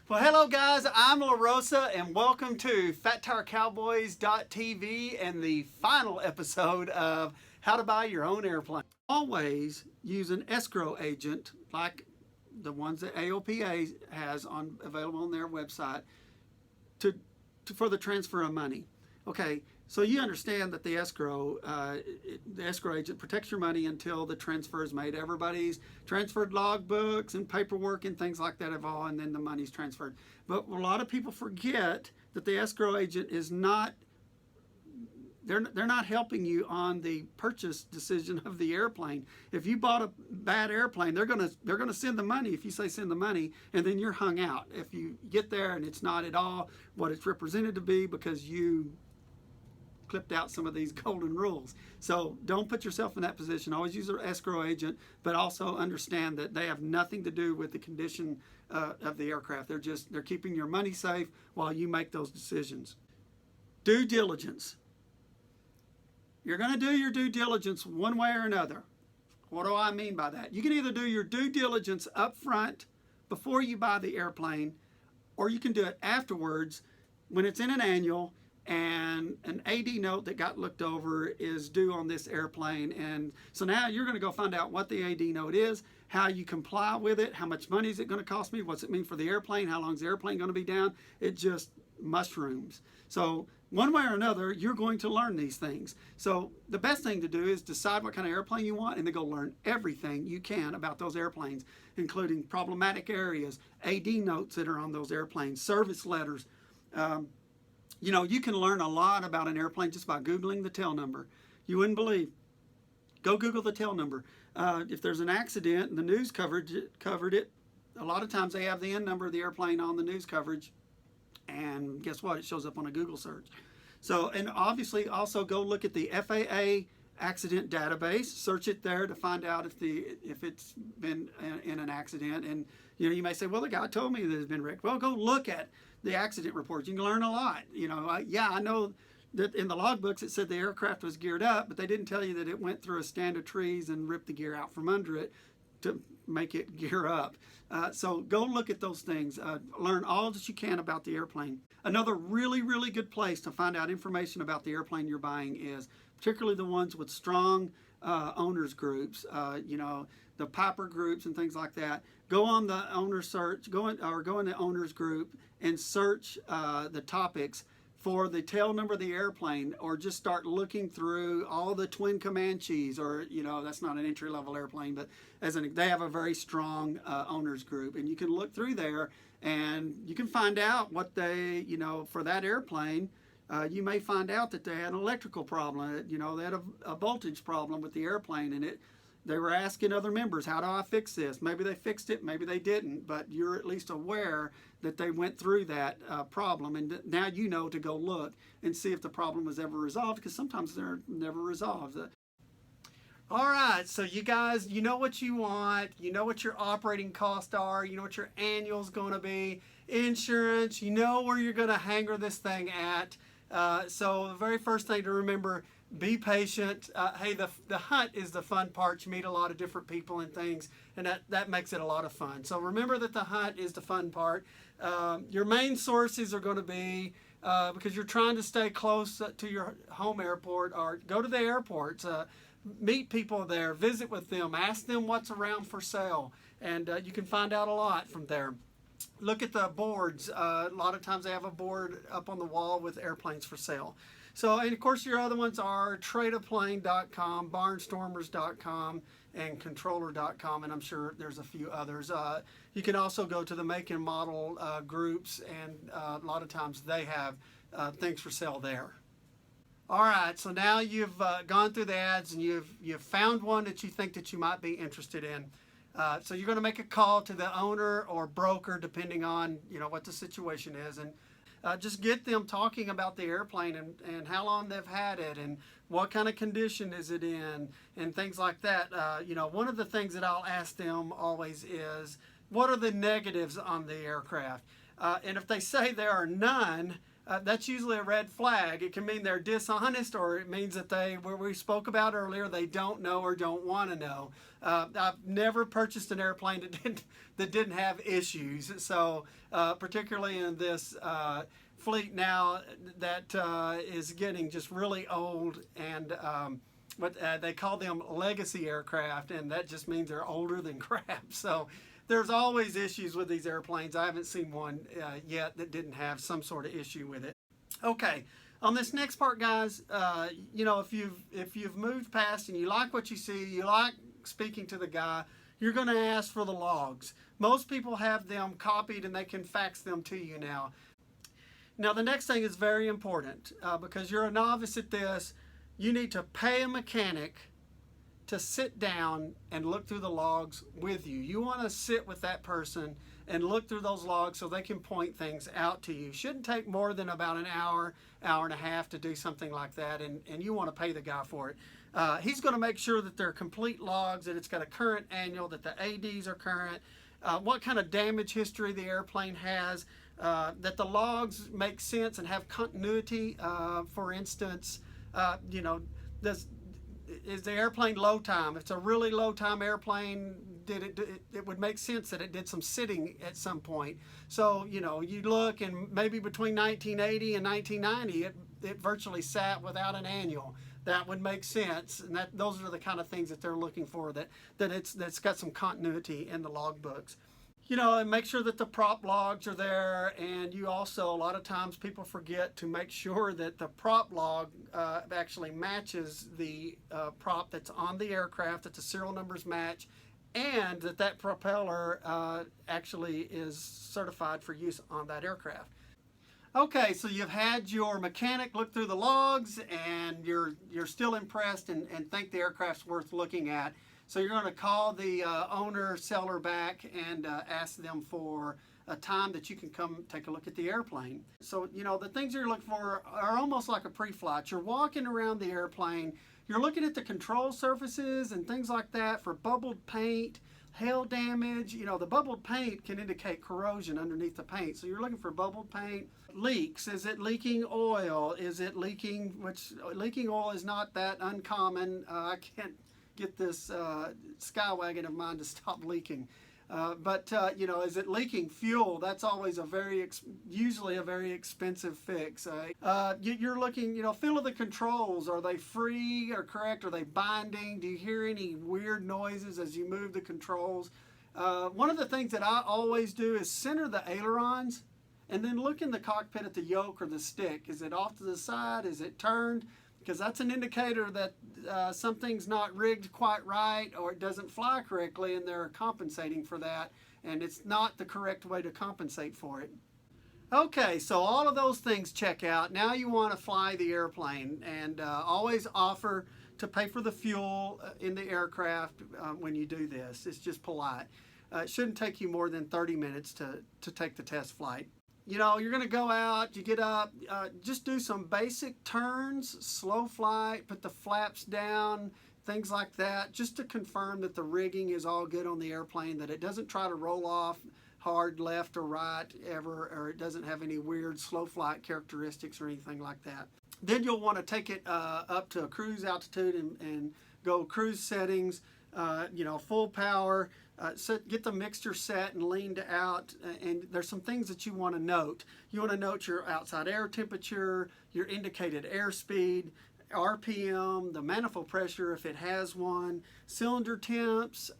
Well, hello guys, I'm LaRosa and welcome to Fat Tire Cowboys.tv and the final episode of How to Buy Your Own Airplane. Always use an escrow agent like the ones that AOPA has available on their website for the transfer of money. Okay, so you understand that the escrow agent protects your money until the transfer is made. Everybody's transferred logbooks and paperwork and things like that and then the money's transferred. But a lot of people forget that the escrow agent is not, they're not helping you on the purchase decision of the airplane. If you bought a bad airplane, they're gonna send the money if you say send the money, and then you're hung out. If you get there and it's not at all what it's represented to be because you clipped out some of these golden rules. So don't put yourself in that position. Always use an escrow agent, but also understand that they have nothing to do with the condition of the aircraft. They're keeping your money safe while you make those decisions. Due diligence. You're going to do your due diligence one way or another. What do I mean by that? You can either do your due diligence up front before you buy the airplane, or you can do it afterwards when it's in an annual and an AD note that got looked over is due on this airplane. And so now you're going to go find out what the AD note is, how you comply with it, how much money is it going to cost me, what's it mean for the airplane, how long is the airplane going to be down. It just mushrooms. So one way or another, you're going to learn these things. So the best thing to do is decide what kind of airplane you want and then go learn everything you can about those airplanes, including problematic areas, AD notes that are on those airplanes, service letters. You know, you can learn a lot about an airplane just by Googling the tail number. You wouldn't believe. Go Google the tail number. If there's an accident and the news covered it, a lot of times they have the N number of the airplane on the news coverage. And guess what? It shows up on a Google search. So, and obviously also go look at the FAA accident database. Search it there to find out if it's been in an accident. And you know, you may say, well, the guy told me that it's been wrecked. Well, go look at the accident reports. You can learn a lot. You know, yeah, I know that in the logbooks it said the aircraft was geared up, but they didn't tell you that it went through a stand of trees and ripped the gear out from under it to make it gear up. So go look at those things. Learn all that you can about the airplane. Another really, really good place to find out information about the airplane you're buying is particularly the ones with strong owners groups, you know, the Piper groups and things like that. Go on the owner search, go in the owners group and search the topics for the tail number of the airplane, or just start looking through all the twin Comanches, or, you know, that's not an entry-level airplane, but they have a very strong owners group, and you can look through there and you can find out what they, you know, for that airplane, you may find out that they had an electrical problem, you know, they had a voltage problem with the airplane, and they were asking other members, how do I fix this? Maybe they fixed it, maybe they didn't, but you're at least aware that they went through that problem, and now you know to go look and see if the problem was ever resolved, because sometimes they're never resolved. All right, so you guys, you know what you want, you know what your operating costs are, you know what your annual's going to be, insurance, you know where you're going to hanger this thing at. So the very first thing to remember, be patient. Hey, the hunt is the fun part. You meet a lot of different people and things, and that makes it a lot of fun. So remember that the hunt is the fun part. Your main sources are going to be, because you're trying to stay close to your home airport, or go to the airports, meet people there, visit with them, ask them what's around for sale, and you can find out a lot from there. Look at the boards. A lot of times they have a board up on the wall with airplanes for sale. So, and of course your other ones are tradeaplane.com, barnstormers.com, and controller.com, and I'm sure there's a few others. You can also go to the make and model groups, and a lot of times they have things for sale there. All right, so now you've gone through the ads and you've found one that you think that you might be interested in. So you're going to make a call to the owner or broker, depending on, you know, what the situation is, and just get them talking about the airplane and how long they've had it and what kind of condition is it in and things like that. You know, one of the things that I'll ask them always is, what are the negatives on the aircraft? And if they say there are none, that's usually a red flag. It can mean they're dishonest, or it means that they, where we spoke about earlier, they don't know or don't want to know. I've never purchased an airplane that didn't have issues. So particularly in this fleet now that is getting just really old, and they call them legacy aircraft, and that just means they're older than crap. So there's always issues with these airplanes. I haven't seen one yet that didn't have some sort of issue with it. Okay, on this next part, guys, you know, if you've moved past and you like what you see, you like speaking to the guy, you're going to ask for the logs. Most people have them copied and they can fax them to you now. Now, the next thing is very important because you're a novice at this. You need to pay a mechanic to sit down and look through the logs with you. You want to sit with that person and look through those logs so they can point things out to you. Shouldn't take more than about an hour, hour and a half to do something like that, and you want to pay the guy for it. He's going to make sure that they're complete logs, that it's got a current annual, that the ADs are current, what kind of damage history the airplane has, that the logs make sense and have continuity. For instance, you know, is the airplane low time? If it's a really low time airplane, it would make sense that it did some sitting at some point. So, you know, you look, and maybe between 1980 and 1990, it virtually sat without an annual. That would make sense, and those are the kind of things that they're looking for, that's got some continuity in the logbooks. You know, and make sure that the prop logs are there, and you also, a lot of times people forget to make sure that the prop log actually matches the prop that's on the aircraft, that the serial numbers match, and that propeller actually is certified for use on that aircraft. Okay, so you've had your mechanic look through the logs, and you're still impressed and think the aircraft's worth looking at. So you're going to call the owner, seller back and ask them for a time that you can come take a look at the airplane. So, you know, the things you're looking for are almost like a pre-flight. You're walking around the airplane, you're looking at the control surfaces and things like that for bubbled paint, hail damage. You know, the bubbled paint can indicate corrosion underneath the paint. So you're looking for bubbled paint. Leaks. Is it leaking oil? Is it leaking, which leaking oil is not that uncommon. I can't get this Skywagon of mine to stop leaking. But you know, is it leaking fuel? That's always usually a very expensive fix. You're looking, you know, feel of the controls. Are they free or correct? Are they binding? Do you hear any weird noises as you move the controls? One of the things that I always do is center the ailerons and then look in the cockpit at the yoke or the stick. Is it off to the side? Is it turned? Because that's an indicator that something's not rigged quite right, or it doesn't fly correctly, and they're compensating for that, and it's not the correct way to compensate for it. Okay, so all of those things check out. Now you want to fly the airplane, and always offer to pay for the fuel in the aircraft when you do this. It's just polite. It shouldn't take you more than 30 minutes to take the test flight. You know, you're going to go out, you get up, just do some basic turns, slow flight, put the flaps down, things like that, just to confirm that the rigging is all good on the airplane, that it doesn't try to roll off hard left or right ever, or it doesn't have any weird slow flight characteristics or anything like that. Then you'll want to take it up to a cruise altitude and go cruise settings, you know, full power. Get the mixture set and leaned out, and there's some things that you want to note. You want to note your outside air temperature, your indicated airspeed, RPM, the manifold pressure if it has one, cylinder temps,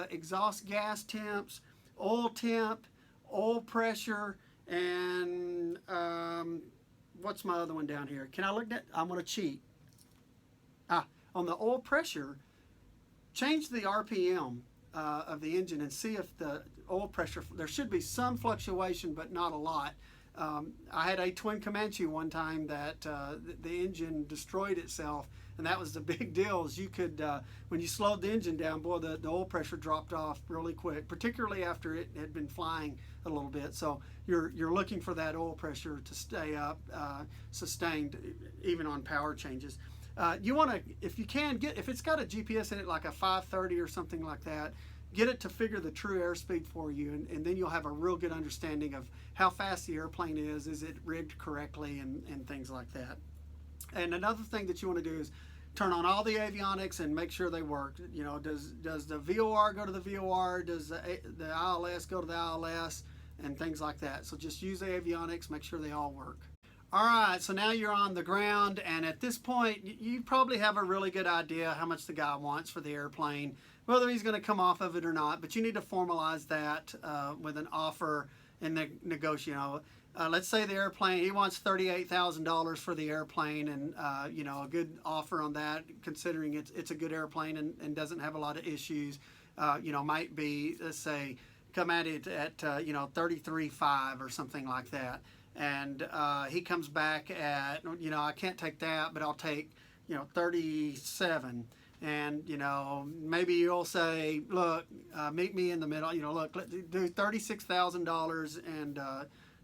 exhaust gas temps, oil temp, oil pressure, and what's my other one down here? Can I look at? I'm going to cheat. On the oil pressure, change the RPM of the engine and see if the oil pressure, there should be some fluctuation but not a lot. I had a twin Comanche one time that the engine destroyed itself, and that was the big deal, is you could, when you slowed the engine down, boy, the oil pressure dropped off really quick, particularly after it had been flying a little bit. So you're looking for that oil pressure to stay up, sustained, even on power changes. You want to, if you can, if it's got a GPS in it, like a 530 or something like that, get it to figure the true airspeed for you, and then you'll have a real good understanding of how fast the airplane is it rigged correctly, and things like that. And another thing that you want to do is turn on all the avionics and make sure they work. You know, does the VOR go to the VOR? Does the ILS go to the ILS? And things like that. So just use the avionics, make sure they all work. All right, so now you're on the ground, and at this point, you probably have a really good idea how much the guy wants for the airplane, whether he's going to come off of it or not, but you need to formalize that with an offer and negotiate. Let's say the airplane, he wants $38,000 for the airplane, and you know, a good offer on that, considering it's a good airplane and doesn't have a lot of issues, you know, might be, let's say, come at it at you know, 33.5 or something like that. And he comes back at, you know, I can't take that, but I'll take, you know, 37. And, you know, maybe you'll say, look, meet me in the middle. You know, look, let's do $36,000 and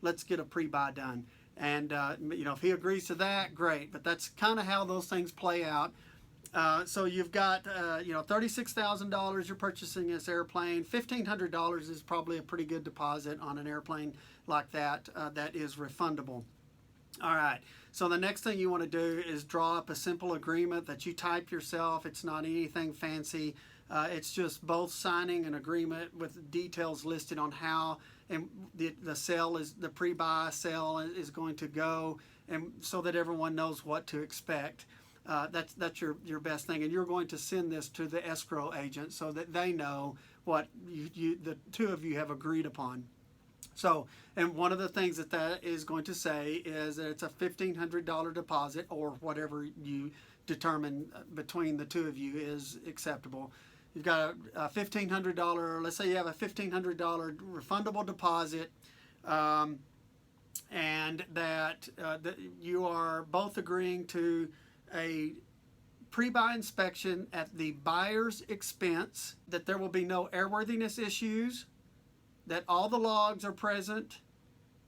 let's get a pre-buy done. And, you know, if he agrees to that, great. But that's kind of how those things play out. So you've got, you know, $36,000 you're purchasing this airplane. $1,500 is probably a pretty good deposit on an airplane like that. That is refundable. All right. So the next thing you want to do is draw up a simple agreement that you type yourself. It's not anything fancy. It's just both signing an agreement with details listed on how and the sale is, the pre-buy sale is going to go, and so that everyone knows what to expect. That's your best thing, and you're going to send this to the escrow agent so that they know what the two of you have agreed upon. So, and one of the things that is going to say is that it's a $1,500 deposit, or whatever you determine between the two of you is acceptable. You've got a $1,500, let's say you have a $1,500 refundable deposit, and that you are both agreeing to a pre-buy inspection at the buyer's expense, that there will be no airworthiness issues, that all the logs are present,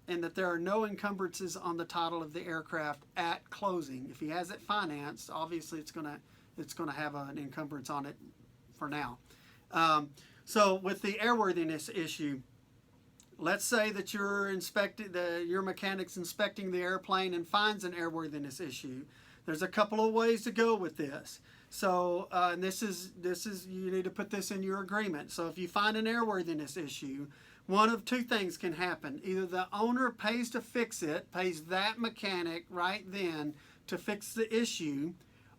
and that there are no encumbrances on the title of the aircraft at closing. If he has it financed, obviously it's gonna have an encumbrance on it for now. So with the airworthiness issue, let's say that your mechanic's inspecting the airplane and finds an airworthiness issue. There's a couple of ways to go with this. So, and this is you need to put this in your agreement. So if you find an airworthiness issue, one of two things can happen. Either the owner pays to fix it, pays that mechanic right then to fix the issue,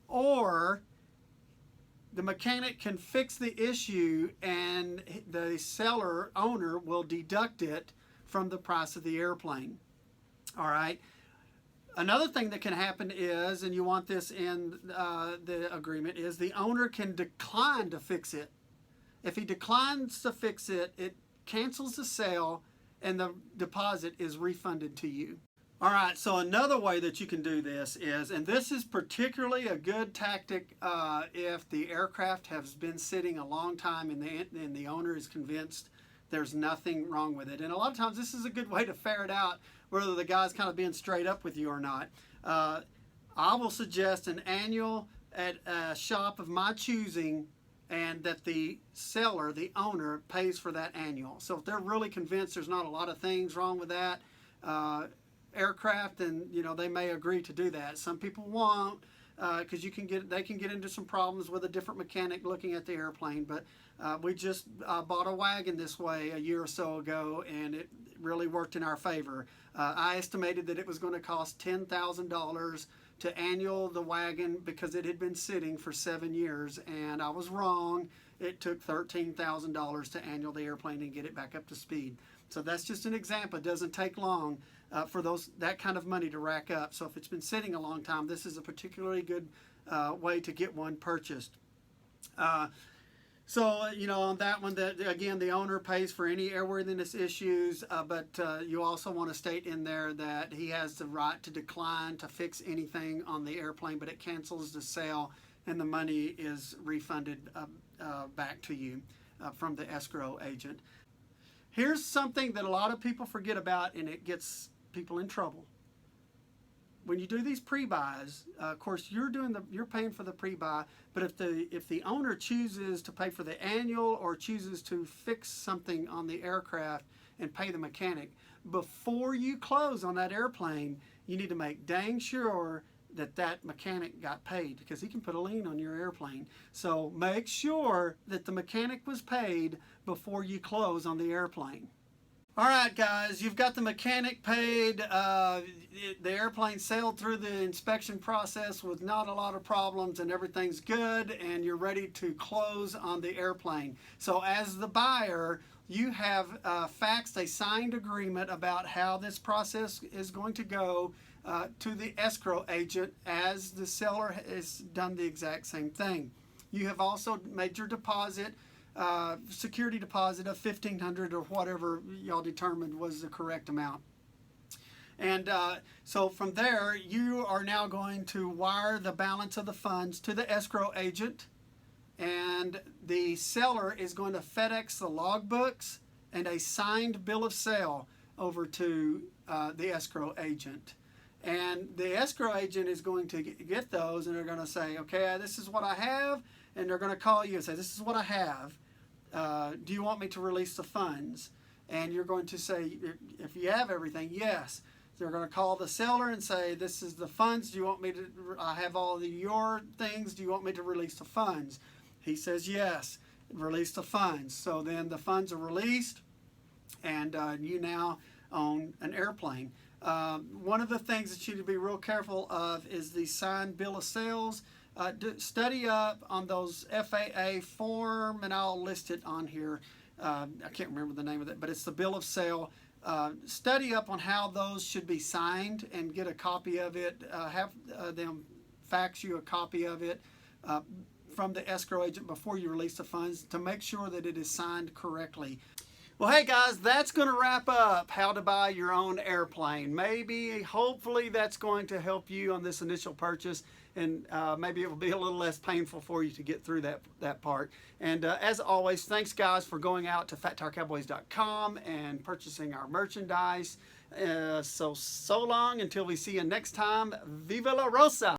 or the mechanic can fix the issue and the owner will deduct it from the price of the airplane. All right. Another thing that can happen is, and you want this in the agreement, is the owner can decline to fix it. If he declines to fix it, it cancels the sale and the deposit is refunded to you. All right, so another way that you can do this is, and this is particularly a good tactic if the aircraft has been sitting a long time and the owner is convinced there's nothing wrong with it. And a lot of times this is a good way to ferret out whether the guy's kind of being straight up with you or not. I will suggest an annual at a shop of my choosing, and that the seller, the owner, pays for that annual. So if they're really convinced there's not a lot of things wrong with that aircraft, then you know they may agree to do that. Some people won't, because they can get into some problems with a different mechanic looking at the airplane. But we just bought a wagon this way a year or so ago, and it really worked in our favor. I estimated that it was going to cost $10,000 to annual the wagon because it had been sitting for 7 years, and I was wrong. It took $13,000 to annual the airplane and get it back up to speed. So that's just an example. It doesn't take long for that kind of money to rack up. So if it's been sitting a long time, this is a particularly good way to get one purchased. So, you know, on that one, again, the owner pays for any airworthiness issues, but you also want to state in there that he has the right to decline to fix anything on the airplane, but it cancels the sale and the money is refunded back to you from the escrow agent. Here's something that a lot of people forget about, and it gets people in trouble. when you do these pre-buys, of course you're paying for the pre-buy, but if the owner chooses to pay for the annual or chooses to fix something on the aircraft and pay the mechanic, before you close on that airplane, you need to make dang sure that mechanic got paid, because he can put a lien on your airplane. So make sure that the mechanic was paid before you close on the airplane. All right, guys, you've got the mechanic paid. The airplane sailed through the inspection process with not a lot of problems, and everything's good, and you're ready to close on the airplane. So as the buyer, you have faxed a signed agreement about how this process is going to go to the escrow agent, as the seller has done the exact same thing. You have also made your deposit, security deposit of $1,500 or whatever y'all determined was the correct amount. And so from there, you are now going to wire the balance of the funds to the escrow agent, and the seller is going to FedEx the logbooks and a signed bill of sale over to the escrow agent. And the escrow agent is going to get those, and they're going to say, okay, this is what I have, and they're going to call you and say, this is what I have. Do you want me to release the funds? And you're going to say, if you have everything, yes. They're going to call the seller and say, this is the funds. Do you want me to, I have all of your things. Do you want me to release the funds? He says, yes, release the funds. So then the funds are released, and you now own an airplane. One of the things that you need to be real careful of is the signed bill of sales. Study up on those FAA form, and I'll list it on here. I can't remember the name of it, but it's the bill of sale. Study up on how those should be signed and get a copy of it. Have them fax you a copy of it from the escrow agent before you release the funds to make sure that it is signed correctly. Well, hey guys, that's going to wrap up how to buy your own airplane. Maybe, hopefully, that's going to help you on this initial purchase, and maybe it will be a little less painful for you to get through that part. And as always, thanks guys for going out to FatTireCowboys.com and purchasing our merchandise. So long until we see you next time. Viva LaRosa!